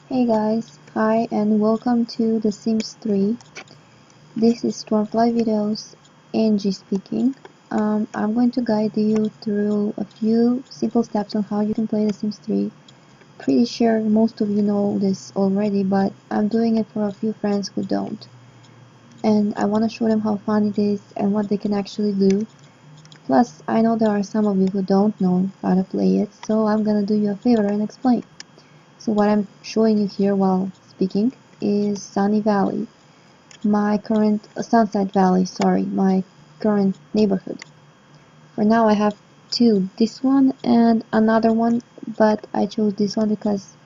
Hey guys, hi and welcome to The Sims 3. This is Stormfly Videos, Angie speaking. I'm going to guide you through a few simple steps on how you can play The Sims 3. Pretty sure most of you know this already, but I'm doing it for a few friends who don't. And I want to show them how fun it is and what they can actually do. Plus, I know there are some of you who don't know how to play it, so I'm gonna do you a favor and explain. So what I'm showing you here while speaking is Sunny Valley, my current Sunset Valley, sorry, my current neighborhood. For now I have two, this one and another one, but I chose this one because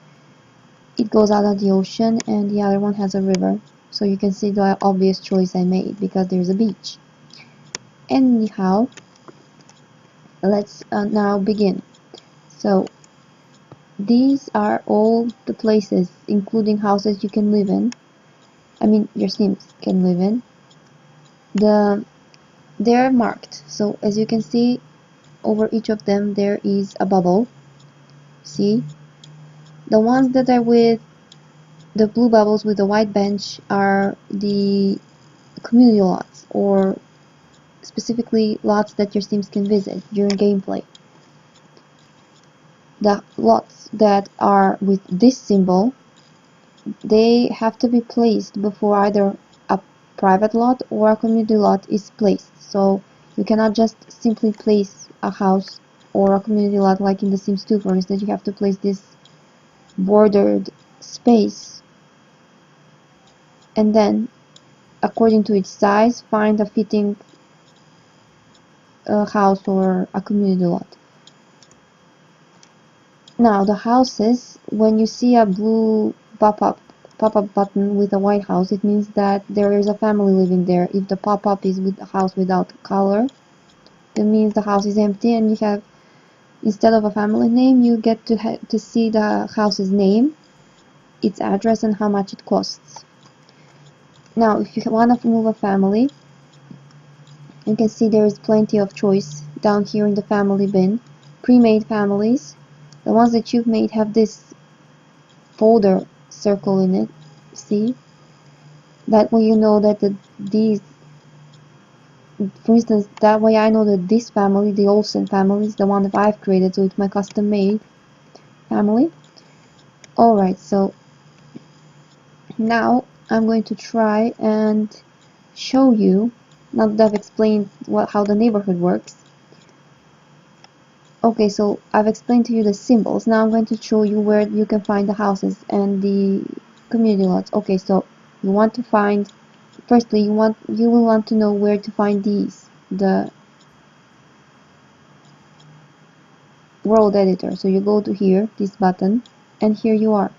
it goes out of the ocean and the other one has a river. So you can see the obvious choice I made because there's a beach. Anyhow, let's now begin. So these are all the places, including houses you can live in. I mean, your Sims can live in. They're marked, so as you can see, over each of them there is a bubble. See, the ones that are with the blue bubbles with the white bench are the community lots, or specifically lots that your Sims can visit during gameplay. The lots that are with this symbol, they have to be placed before either a private lot or a community lot is placed. So you cannot just simply place a house or a community lot like in The Sims 2, for instance. You have to place this bordered space and then, according to its size, find a fitting house or a community lot. Now the houses, when you see a blue pop-up button with a white house, it means that there is a family living there. If the pop-up is with a house without color, it means the house is empty, and you have, instead of a family name, you get to see the house's name, its address, and how much it costs. Now if you want to move a family, you can see there is plenty of choice down here in the family bin. Pre-made families, the ones that you've made have this folder circle in it. See, that way you know that these, for instance, that way I know that this family, the Olsen family, is the one that I've created, so it's my custom made family. Alright, so now I'm going to try and show you, now that I've explained how the neighborhood works. Okay, so I've explained to you the symbols. Now I'm going to show you where you can find the houses and the community lots. Okay, so you want to find, firstly you will want to know where to find these, the world editor. So you go to here, this button, and here you are.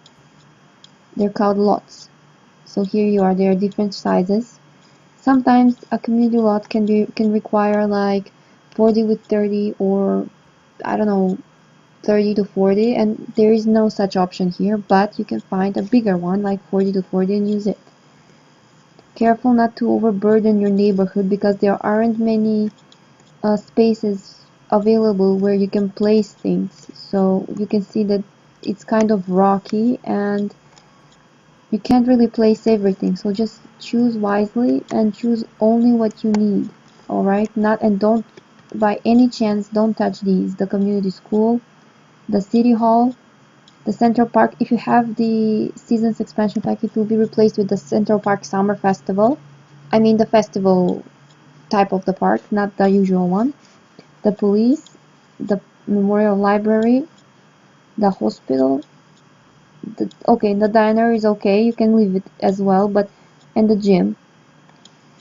They're called lots. So here you are. There are different sizes. Sometimes a community lot can require like 40 with 30, or I don't know, 30 to 40, and there is no such option here, but you can find a bigger one like 40 to 40 and use it. Careful not to overburden your neighborhood because there aren't many spaces available where you can place things. So you can see that it's kind of rocky and you can't really place everything. So just choose wisely and choose only what you need. Alright, and don't, by any chance, don't touch these. The community school, the city hall, the Central Park. If you have the Seasons expansion pack, it will be replaced with the Central Park Summer Festival. I mean the festival type of the park, not the usual one. The police, the memorial library, the hospital. Okay, the diner is okay, you can leave it as well, but, and the gym,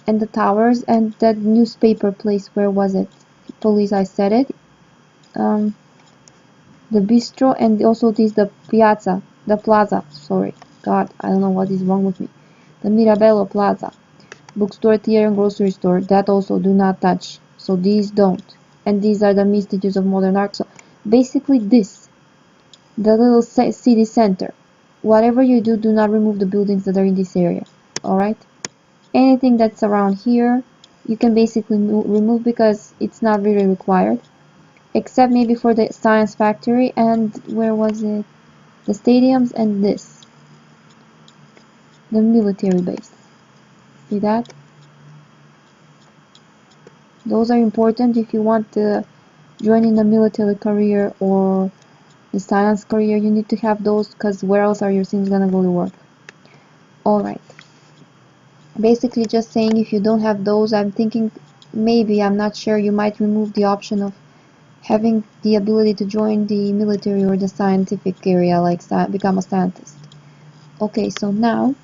and the towers, and that newspaper place, where was it? Police, I said it. The bistro, and also this, the plaza, sorry, God, I don't know what is wrong with me. The Mirabello Plaza, bookstore, theater, and grocery store, that also do not touch, so these don't. And these are the vestiges of modern art. So basically this, the little city center, whatever you do, do not remove the buildings that are in this area. Alright, anything that's around here you can basically remove because it's not really required, except maybe for the science factory and where was it, the stadiums and this. the military base. See that? Those are important if you want to join in the military career or the science career. You need to have those, because where else are your sims gonna go to work? Alright. Basically just saying, if you don't have those, I'm thinking maybe, I'm not sure, you might remove the option of having the ability to join the military or the scientific area, like become a scientist. Okay, so now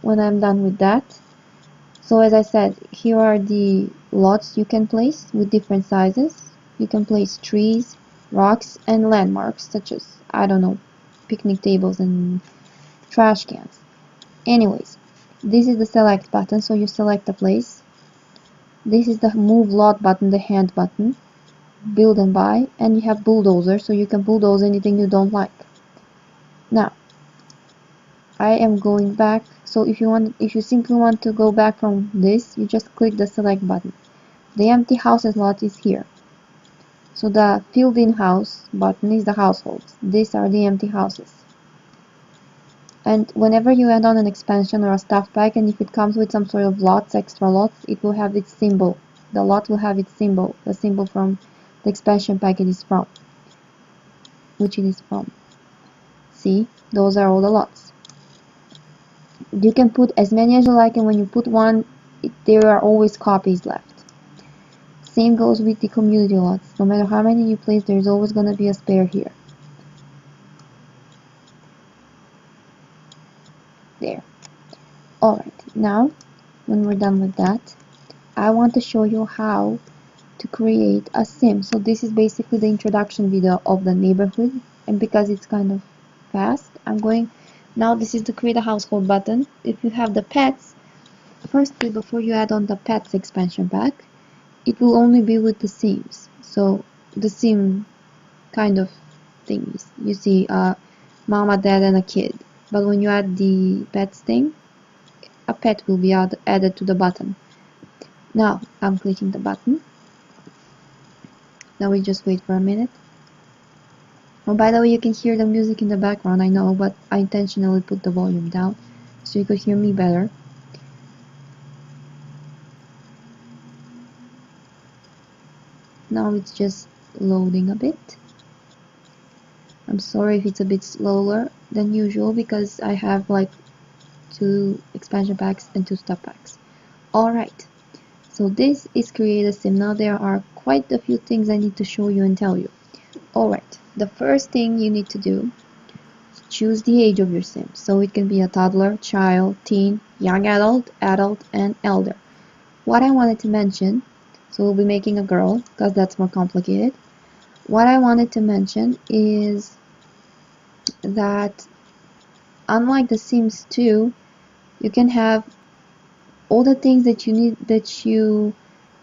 when I'm done with that, so as I said, here are the lots you can place with different sizes. You can place trees, rocks, and landmarks such as, I don't know, picnic tables and trash cans. Anyways, this is the select button, so you select a place. This is the move lot button, the hand button, build and buy, and you have bulldozer, so you can bulldoze anything you don't like. Now, I am going back, so if you simply want to go back from this, you just click the select button. The empty houses lot is here. So the filled in house button is the households. These are the empty houses. And whenever you add on an expansion or a stuff pack, and if it comes with some sort of lots, extra lots, it will have its symbol. The lot will have its symbol, the symbol from the expansion pack it is from. Which it is from. See, those are all the lots. You can put as many as you like, and when you put one, there are always copies left. Same goes with the community lots. No matter how many you place, there's always going to be a spare here. There. Alright, now when we're done with that, I want to show you how to create a sim. So this is basically the introduction video of the neighborhood, and because it's kind of fast, now this is the create a household button. If you have the pets, firstly, before you add on the pets expansion pack, it will only be with the sims. So the sim kind of thingies. You see mama, dad, and a kid. But when you add the pets thing, a pet will be added to the button. Now I'm clicking the button. Now we just wait for a minute. Oh, by the way, you can hear the music in the background, I know, but I intentionally put the volume down so you could hear me better. Now it's just loading a bit. I'm sorry if it's a bit slower than usual, because I have like 2 expansion packs and 2 stuff packs. Alright, so this is create a sim. Now there are quite a few things I need to show you and tell you. Alright, the first thing you need to do is choose the age of your sim. So it can be a toddler, child, teen, young adult, adult, and elder. What I wanted to mention, so we'll be making a girl because that's more complicated. What I wanted to mention is that unlike The Sims 2, you can have all the things that you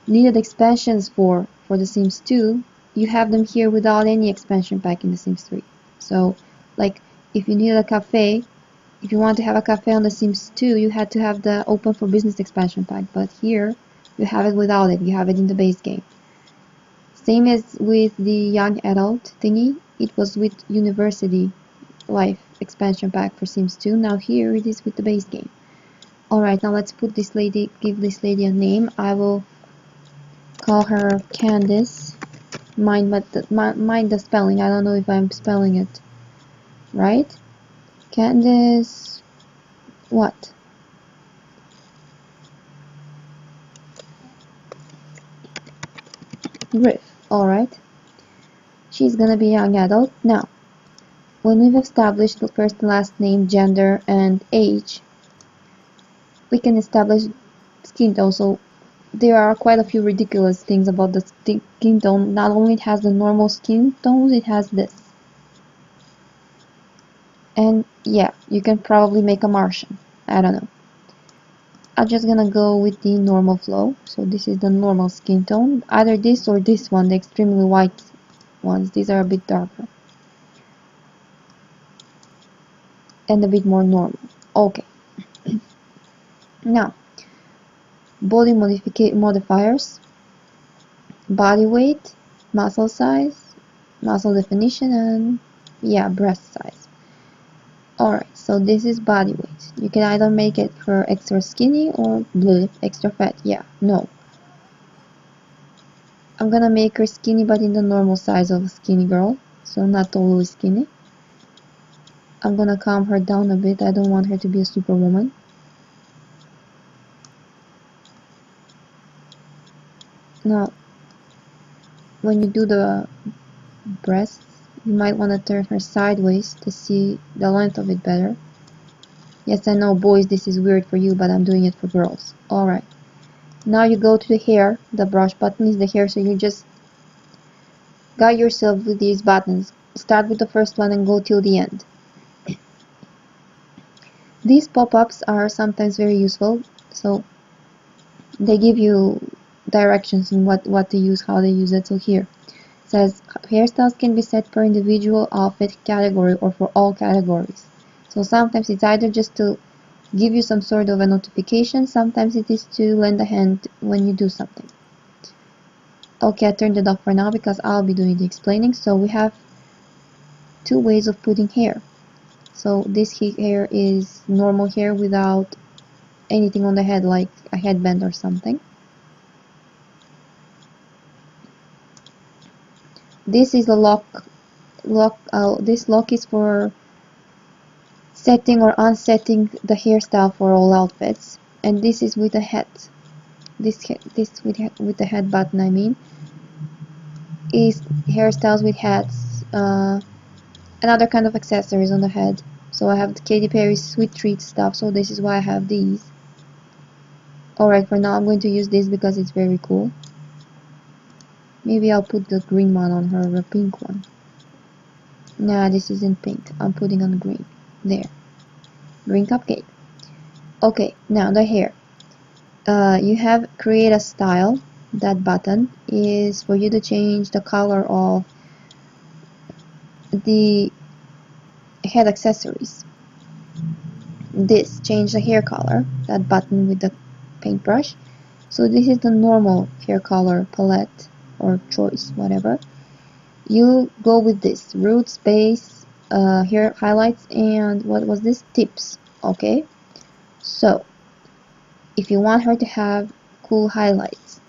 needed expansions for The Sims 2. You have them here without any expansion pack in The Sims 3. So, like, if you needed a cafe, if you want to have a cafe on The Sims 2, you had to have the Open for Business expansion pack. But here, you have it without it. You have it in the base game. Same as with the young adult thingy, it was with University Life expansion pack for Sims 2. Now here it is with the base game. Alright, now let's give this lady a name. I will call her Candice. Mind the spelling. I don't know if I'm spelling it right. Candice what? Griff. Alright. She's gonna be a young adult. Now, when we've established the first and last name, gender, and age, we can establish skin tone. So there are quite a few ridiculous things about the skin tone. Not only it has the normal skin tones, it has this. And yeah, you can probably make a Martian. I don't know. I'm just gonna go with the normal flow. So this is the normal skin tone. Either this or this one, the extremely white ones. These are a bit darker. And a bit more normal. Okay. Now, body modifiers, body weight, muscle size, muscle definition, and yeah, breast size. Alright, so this is body weight. You can either make it for extra skinny or bleh, extra fat. Yeah, no. I'm gonna make her skinny but in the normal size of a skinny girl. So not totally skinny. I'm gonna calm her down a bit. I don't want her to be a superwoman. Now, when you do the breasts, you might want to turn her sideways to see the length of it better. Yes, I know, boys, this is weird for you, but I'm doing it for girls. Alright. Now you go to the hair. The brush button is the hair, so you just guide yourself with these buttons. Start with the first one and go till the end. These pop-ups are sometimes very useful, so they give you directions on what to use, how to use it. So here it says hairstyles can be set per individual outfit category or for all categories. So sometimes it's either just to give you some sort of a notification, sometimes it is to lend a hand when you do something. Okay, I turned it off for now because I'll be doing the explaining. So we have two ways of putting hair. So this hair is normal hair without anything on the head like a headband or something. This is a lock. This lock is for setting or unsetting the hairstyle for all outfits, and this is with a head. This with the head button, I mean, is hairstyles with heads, and other kind of accessories on the head. So I have the Katy Perry's Sweet Treat stuff, so this is why I have these. Alright, for now I'm going to use this because it's very cool. Maybe I'll put the green one on her, or a pink one. Nah, this isn't pink. I'm putting on green. There. Green cupcake. Okay, now the hair. You have create a style. That button is for you to change the color of the head accessories. This, change the hair color. That button with the paintbrush. So this is the normal hair color palette or choice, whatever. You go with this roots, base, hair highlights, and what was this, tips. Okay, so if you want her to have cool highlights,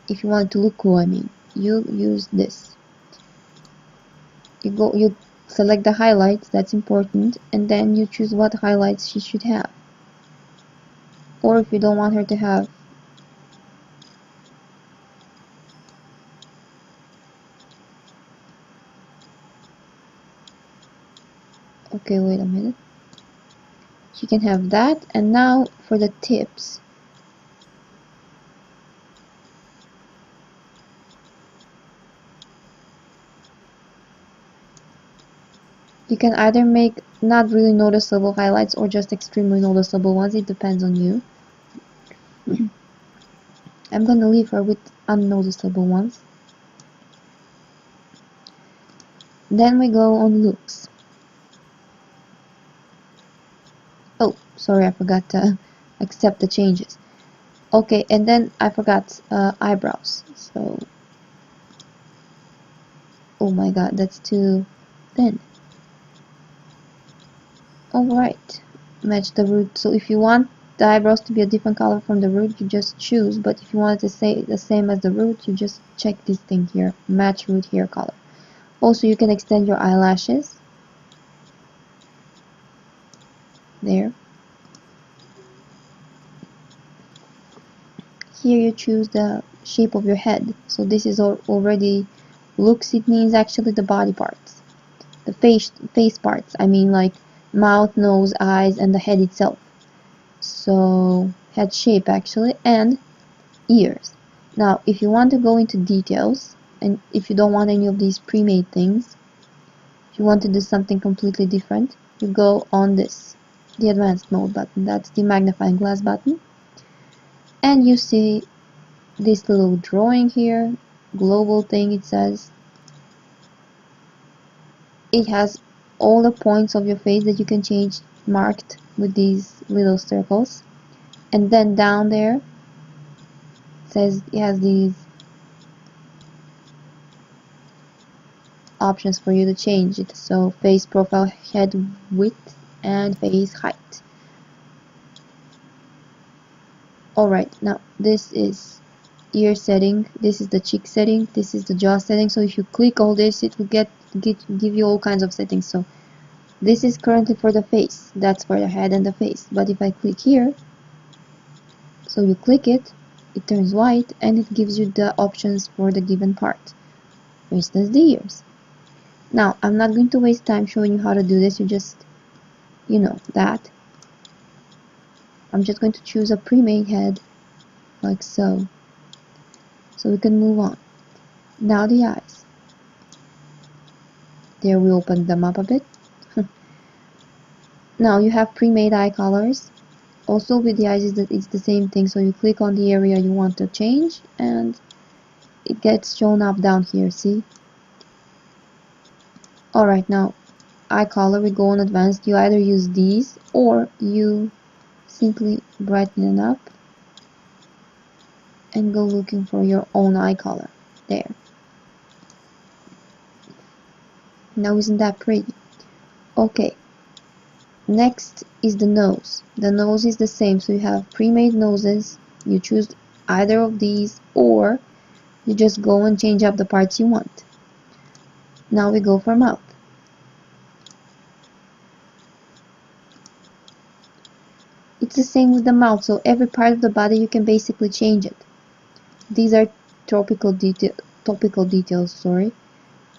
if you want it to look cool, I mean, you use this. You select the highlights, that's important, and then you choose what highlights she should have. Or if you don't want her to have okay, wait a minute. She can have that, and now for the tips. You can either make not really noticeable highlights or just extremely noticeable ones, it depends on you. I'm gonna leave her with unnoticeable ones. Then we go on looks. Oh, sorry, I forgot to accept the changes. Okay, and then I forgot eyebrows. So, oh my god, that's too thin. Alright, match the root. So if you want the eyebrows to be a different color from the root, you just choose. But if you want it to say the same as the root, you just check this thing here, match root hair color. Also, you can extend your eyelashes. There. Here you choose the shape of your head. So this is already looks, it means actually the body parts. The face parts, I mean like mouth, nose, eyes, and the head itself. So head shape actually, and ears. Now if you want to go into details, and if you don't want any of these pre-made things, if you want to do something completely different, you go on this, the advanced mode button. That's the magnifying glass button, and you see this little drawing here, global thing. It says it has all the points of your face that you can change, marked with these little circles, and then down there it says it has these options for you to change it. So face, profile, head width, and face height. Alright, now this is ear setting, this is the cheek setting, this is the jaw setting. So if you click all this, it will give you all kinds of settings. So this is currently for the face, that's for the head and the face. But if I click here, so you click it, it turns white and it gives you the options for the given part. For instance, the ears. Now, I'm not going to waste time showing you how to do this, you know that. I'm just going to choose a pre-made head, like so. So we can move on. Now the eyes. There, we opened them up a bit. Now you have pre-made eye colors. Also with the eyes, it's the same thing. So you click on the area you want to change and it gets shown up down here, see? Alright, now eye color, we go on advanced. You either use these or you simply brighten it up and go looking for your own eye color. There. Now isn't that pretty? Okay. Next is the nose. The nose is the same, so you have pre-made noses. You choose either of these or you just go and change up the parts you want. Now we go for mouth. It's the same with the mouth, so every part of the body you can basically change it. These are topical details, sorry.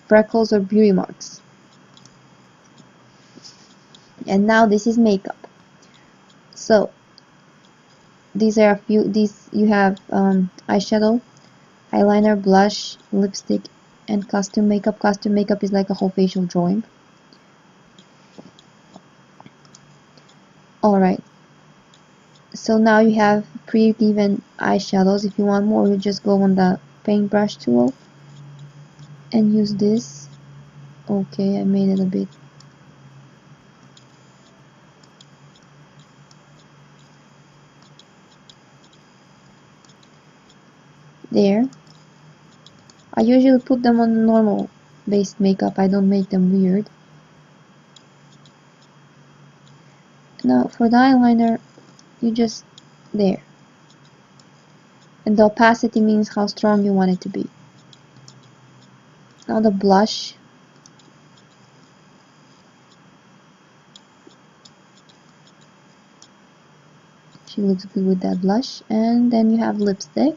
Freckles or beauty marks. And now this is makeup. So these are a few. You have eyeshadow, eyeliner, blush, lipstick, and costume makeup. Costume makeup is like a whole facial drawing. Alright. So now you have pre-given eyeshadows. If you want more, you just go on the paintbrush tool and use this. Okay, I made it a bit. There. I usually put them on normal based makeup. I don't make them weird. Now for the eyeliner, you just there. And the opacity means how strong you want it to be. Now the blush. She looks good with that blush. And then you have lipstick.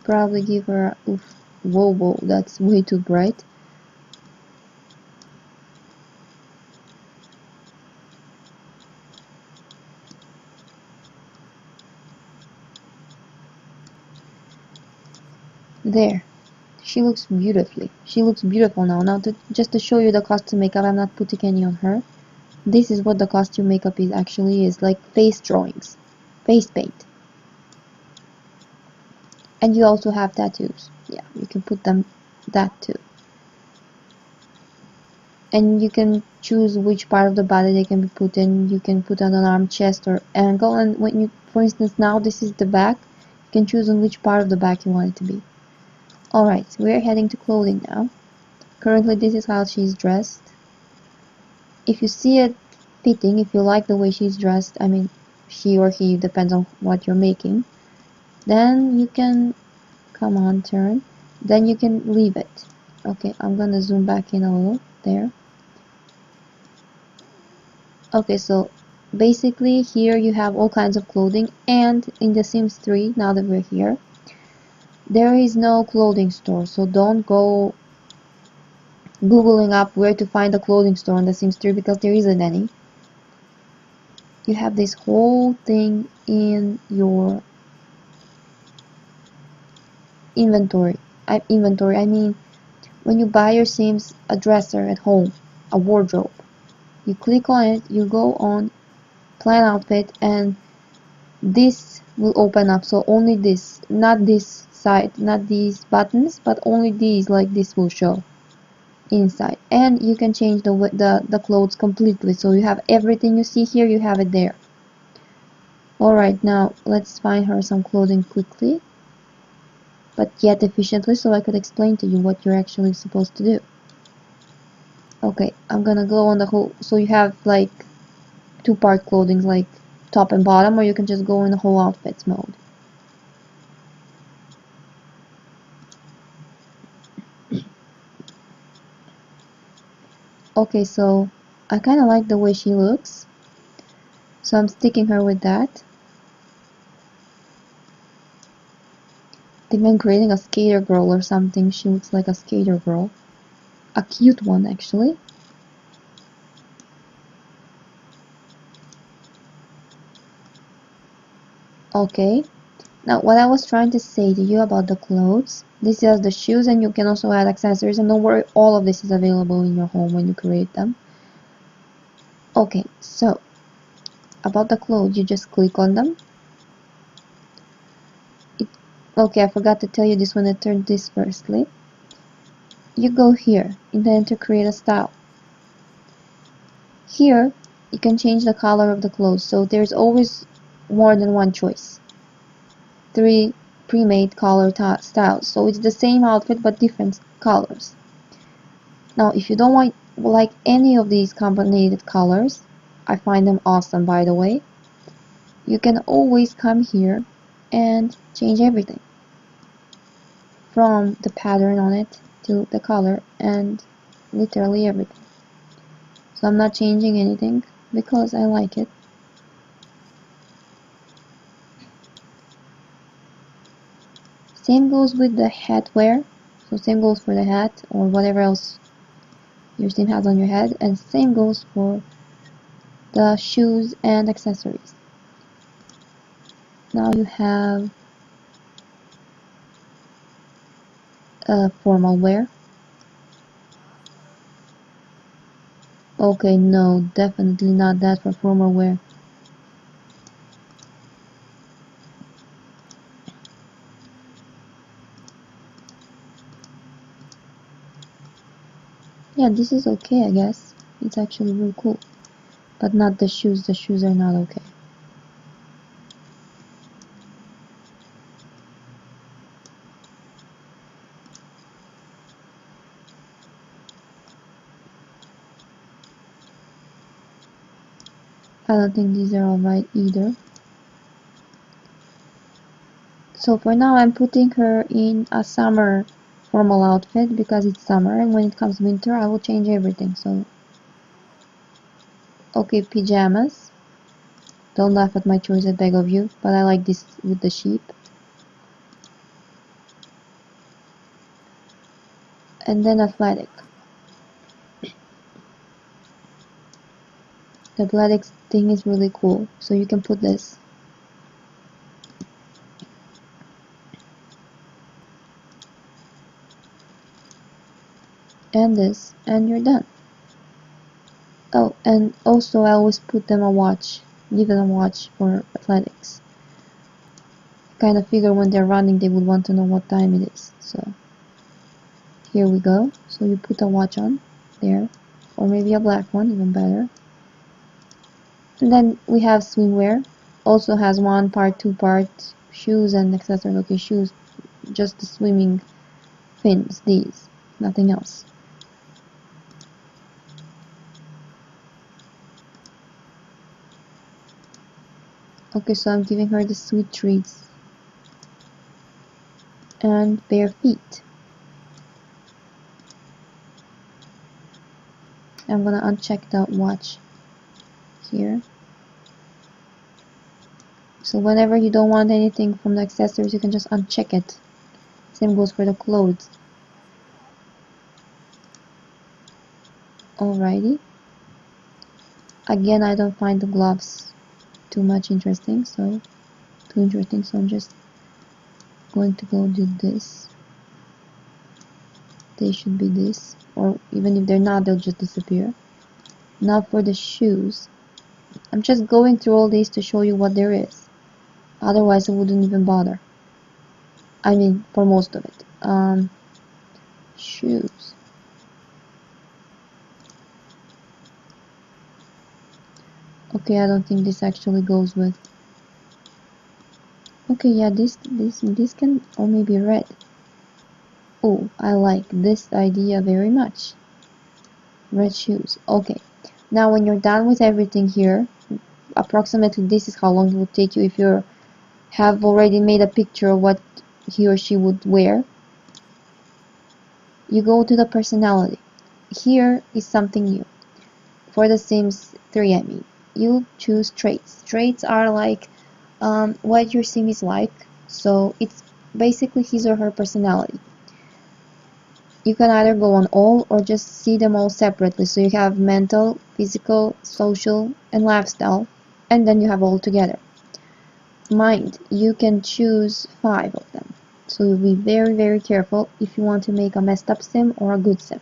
Probably give her a oof. Whoa, that's way too bright. There. She looks beautifully. She looks beautiful now. Now, just to show you the costume makeup, I'm not putting any on her. This is what the costume makeup actually is, like face drawings, face paint. And you also have tattoos. Yeah, you can put them that too. And you can choose which part of the body they can be put in. You can put on an arm, chest, or ankle. And when you, for instance, now this is the back, you can choose on which part of the back you want it to be. Alright, so we're heading to clothing now. Currently, this is how she's dressed. If you see it fitting, if you like the way she's dressed, I mean, she or he, depends on what you're making, then you can, come on, turn, then you can leave it. Okay, I'm gonna zoom back in a little, there. Okay, so basically here you have all kinds of clothing, and in The Sims 3, now that we're here, there is no clothing store, so don't go googling up where to find a clothing store in The Sims 3 because there isn't any. You have this whole thing in your inventory. I mean, when you buy your Sims a dresser at home, a wardrobe, you click on it, you go on plan outfit, and this will open up. So only this, not this side, not these buttons, but only these, like this, will show inside. And you can change the clothes completely, so you have everything you see here, you have it there. Alright, now let's find her some clothing quickly. but yet efficiently, so I could explain to you what you're actually supposed to do. Okay, I'm gonna go on the whole, so you have like two-part clothing, like top and bottom, or you can just go in the whole outfits mode. Okay, so I kind of like the way she looks, so I'm sticking her with that. I think I'm creating a skater girl or something. She looks like a skater girl. A cute one, actually. Okay, now what I was trying to say to you about the clothes, this is the shoes, and you can also add accessories, and don't worry, all of this is available in your home when you create them. Okay, so about the clothes, you just click on them. Okay, I forgot to tell you this when I turned this firstly. You go here, and then to create a style. Here, you can change the color of the clothes, so there's always more than one choice. 3 pre-made color styles, so it's the same outfit but different colors. Now, if you don't like any of these combined colors, I find them awesome by the way, you can always come here and change everything. From the pattern on it to the color and literally everything. So I'm not changing anything because I like it. Same goes with the hat wear. So same goes for the hat or whatever else your team has on your head, and same goes for the shoes and accessories. Now you have formal wear. Okay, no, definitely not that for formal wear. Yeah, this is okay, I guess. It's actually really cool. But not the shoes. The shoes are not okay. I don't think these are alright either. So for now I'm putting her in a summer formal outfit because it's summer, and when it comes winter I will change everything. So okay, pajamas. Don't laugh at my choice, I beg of you, but I like this with the sheep. And then athletic. The athletic thing is really cool, so you can put this. And this, and you're done. Oh, and also I always put them a watch, give them a watch for athletics. Kind of figure when they're running they would want to know what time it is, so here we go. So you put a watch on there, or maybe a black one, even better. And then we have swimwear, also has 1 part, 2 part, shoes and accessories. Okay, shoes, just the swimming fins, these, nothing else. Okay, so I'm giving her the sweet treats. And bare feet. I'm gonna uncheck that watch here. So whenever you don't want anything from the accessories, you can just uncheck it. Same goes for the clothes. Alrighty. Again, I don't find the gloves too interesting, so I'm just going to go do this. They should be this, or even if they're not, they'll just disappear. Now for the shoes. I'm just going through all these to show you what there is. Otherwise, I wouldn't even bother. I mean, for most of it. Shoes. Okay, I don't think this actually goes with. Okay, yeah, this can, or maybe red. Oh, I like this idea very much. Red shoes. Okay. Now when you're done with everything here, approximately this is how long it would take you if you have already made a picture of what he or she would wear. You go to the personality. Here is something new. For the Sims 3, I mean. You choose traits. Traits are like what your sim is like. So it's basically his or her personality. You can either go on all or just see them all separately. So you have mental, physical, social, and lifestyle, and then you have all together. Mind, you can choose 5 of them. So you'll be very, very careful if you want to make a messed up sim or a good sim.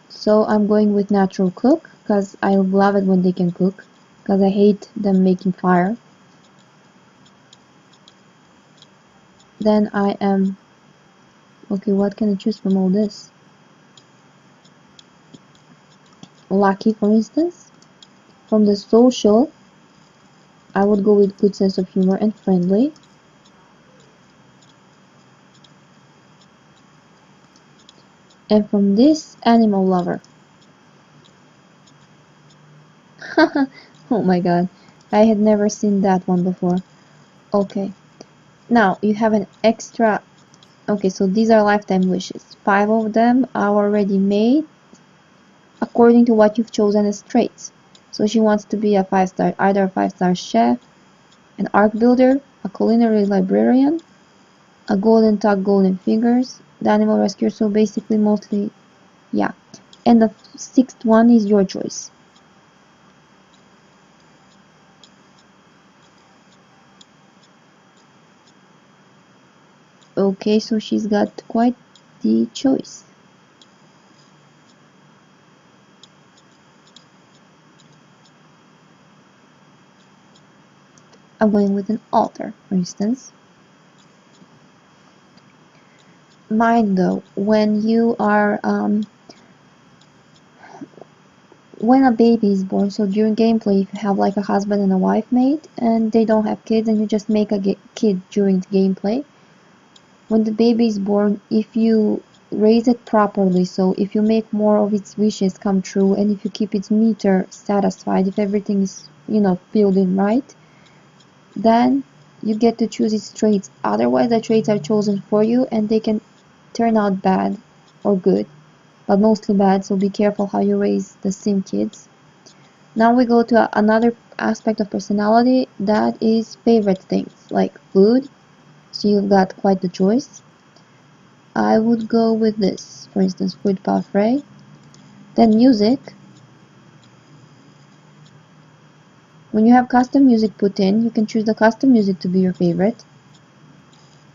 So I'm going with natural cook because I love it when they can cook because I hate them making fire. Then I am okay, what can I choose from all this? Lucky, for instance. From the social, I would go with good sense of humor and friendly. And from this, animal lover. Oh my god, I had never seen that one before. Okay, now you have an extra. Okay, so these are lifetime wishes. 5 of them are already made according to what you've chosen as traits. So she wants to be a 5-star, either a 5-star chef, an arc builder, a culinary librarian, a golden tuck, golden fingers, the animal rescuer. So basically, mostly, yeah. And the 6th one is your choice. Okay, so she's got quite the choice. I'm going with an altar, for instance. Mind though, when you are when a baby is born, so during gameplay, if you have like a husband and a wife mate and they don't have kids and you just make a kid during the gameplay, when the baby is born, if you raise it properly, so if you make more of its wishes come true and if you keep its meter satisfied, if everything is, filled in right, then you get to choose its traits. Otherwise, the traits are chosen for you and they can turn out bad or good, but mostly bad, so be careful how you raise the sim kids. Now we go to another aspect of personality, that is favorite things, like food. So you've got quite the choice. I would go with this, for instance, food parfait. Then music. When you have custom music put in, you can choose the custom music to be your favorite,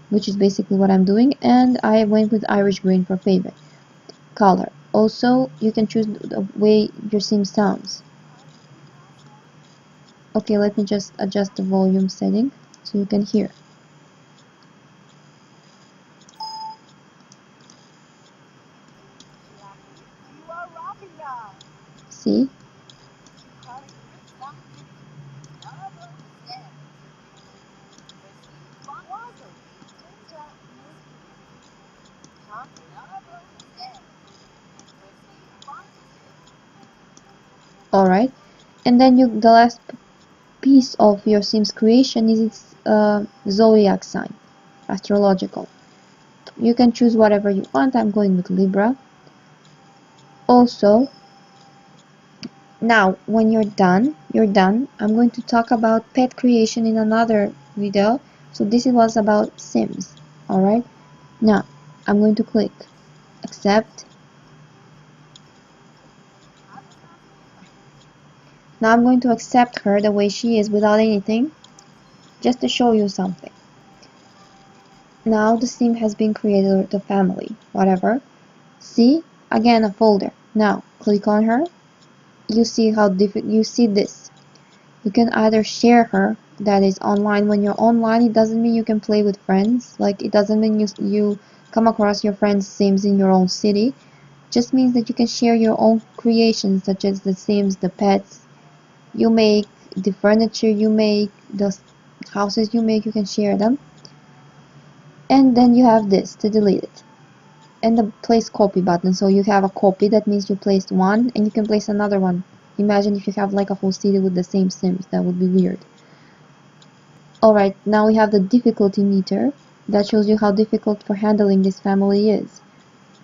which is basically what I'm doing, and I went with Irish Green for favorite. Color. Also, you can choose the way your sim sounds. Okay, let me just adjust the volume setting so you can hear. See? Alright. And then the last piece of your Sims creation is its zodiac sign, astrological. You can choose whatever you want. I'm going with Libra. Also, now when you're done. I'm going to talk about pet creation in another video. So this was about Sims. Alright. Now, I'm going to click accept. Now I'm going to accept her the way she is without anything, just to show you something. Now the sim has been created, or the family, whatever. See, again a folder. Now click on her. You see how you see this. You can either share her, that is online. When you're online, it doesn't mean you can play with friends. Like, it doesn't mean you come across your friends' sims in your own city. It just means that you can share your own creations, such as the sims, the pets you make, the furniture you make, the houses you make. You can share them. And then you have this to delete it. And the place copy button. So you have a copy, that means you placed one and you can place another one. Imagine if you have like a whole city with the same Sims, that would be weird. Alright, now we have the difficulty meter. That shows you how difficult for handling this family is.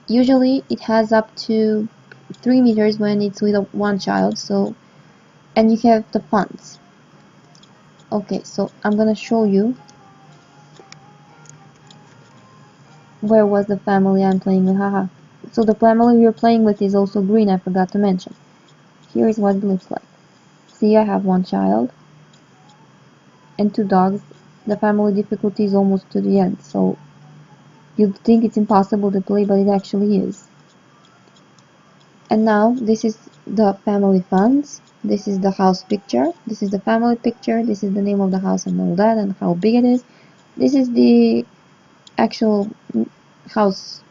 Usually it has up to 3 meters when it's with one child, so, and you have the funds. Okay, so I'm gonna show you where was the family I'm playing with, haha. So the family we're playing with is also green, I forgot to mention. Here is what it looks like. See, I have one child and 2 dogs. The family difficulty is almost to the end, so you'd think it's impossible to play, but it actually is. And now this is the family funds. This is the house picture. This is the family picture. This is the name of the house and all that and how big it is. This is the actual house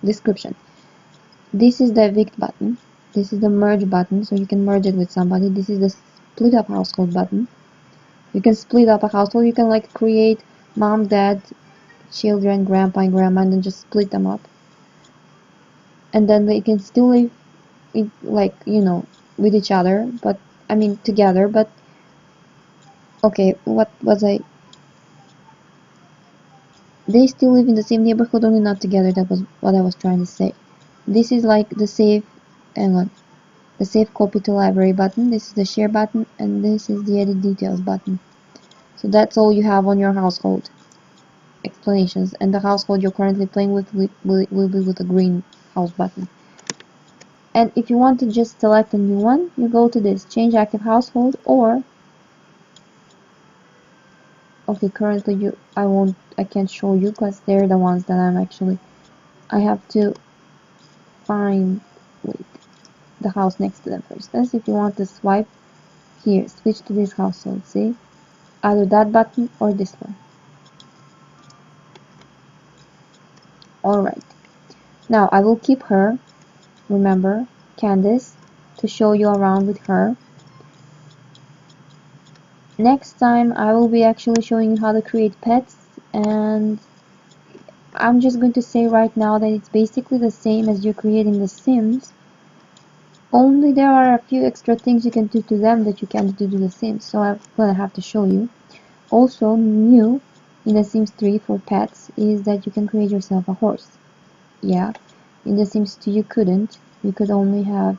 description. This is the evict button. This is the merge button, so you can merge it with somebody. This is the split up household button. You can split up a household. You can like create mom, dad, children, grandpa and grandma, and then just split them up. And then they can still live like, you know, with each other, but I mean together, but okay, what was I, they still live in the same neighborhood, only not together. That was what I was trying to say. This is like the save, hang on, the save copy to library button. This is the share button, and this is the edit details button. So that's all you have on your household explanations, and the household you're currently playing with will be with the green house button. And if you want to just select a new one, you go to this change active household, or okay, currently I can't show you because they're the ones that I have to find, wait, the house next to them. For instance, if you want to swipe here, switch to this household, see? Either that button or this one. Alright, now I will keep her, remember, Candice, to show you around with her. Next time I will be actually showing you how to create pets, and I'm just going to say right now that it's basically the same as you're creating the Sims, only there are a few extra things you can do to them that you can't do to the Sims, so I'm gonna have to show you. Also new in The Sims 3 for pets is that you can create yourself a horse. Yeah, in The Sims 2 you couldn't. You could only have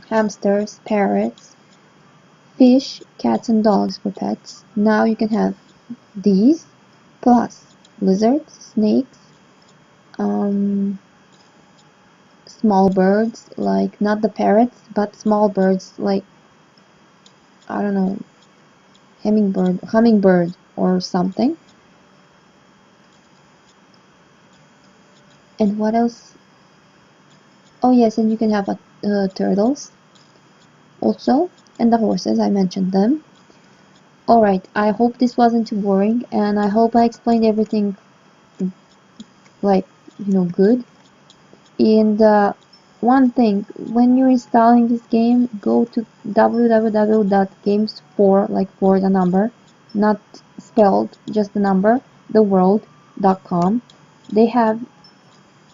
hamsters, parrots, fish, cats and dogs for pets. Now you can have these, plus lizards, snakes, small birds, like not the parrots, but small birds like, I don't know, hummingbird or something. And what else? Oh yes, and you can have turtles also, and the horses, I mentioned them. Alright, I hope this wasn't too boring, and I hope I explained everything like, you know, good. And one thing, when you're installing this game, go to www.games4, like 4 the number, not spelled, just the number, theworld.com. They have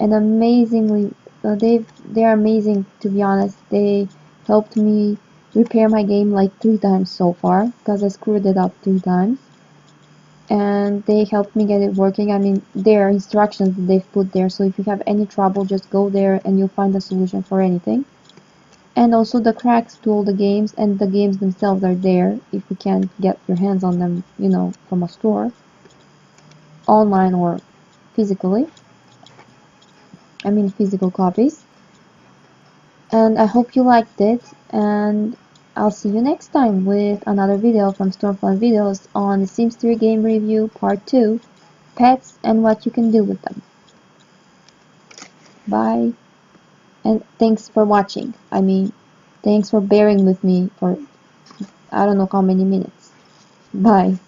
an amazingly, they're amazing, to be honest. They helped me repair my game like 3 times so far, because I screwed it up 3 times. And they helped me get it working. I mean, there are instructions that they've put there, so if you have any trouble, just go there and you'll find a solution for anything. And also the cracks to all the games, and the games themselves are there if you can't get your hands on them, you know, from a store, online or physically. I mean physical copies. And I hope you liked it, and I'll see you next time with another video from Stormfront Videos on The Sims 3 Game Review Part 2, Pets and what you can do with them. Bye, and thanks for watching. I mean, thanks for bearing with me for I don't know how many minutes. Bye.